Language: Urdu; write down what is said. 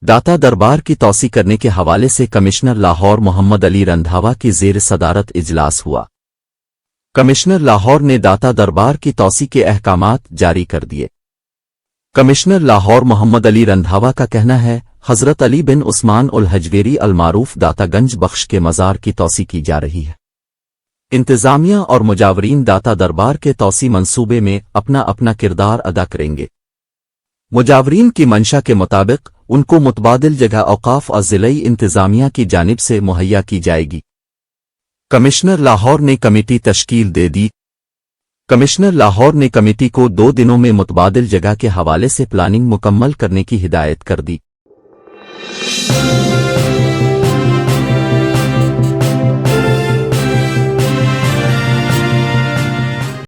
داتا دربار کی توسیع کرنے کے حوالے سے کمشنر لاہور محمد علی رندھاوا کی زیر صدارت اجلاس ہوا۔ کمشنر لاہور نے داتا دربار کی توسیع کے احکامات جاری کر دیے۔ کمشنر لاہور محمد علی رندھاوا کا کہنا ہے، حضرت علی بن عثمان الحجویری المعروف داتا گنج بخش کے مزار کی توسیع کی جا رہی ہے۔ انتظامیہ اور مجاورین داتا دربار کے توسیع منصوبے میں اپنا اپنا کردار ادا کریں گے۔ مجاورین کی منشا کے مطابق ان کو متبادل جگہ اوقاف اور ضلعی انتظامیہ کی جانب سے مہیا کی جائے گی۔ کمشنر لاہور نے کمیٹی تشکیل دے دی۔ کمشنر لاہور نے کمیٹی کو 2 دنوں میں متبادل جگہ کے حوالے سے پلاننگ مکمل کرنے کی ہدایت کر دی۔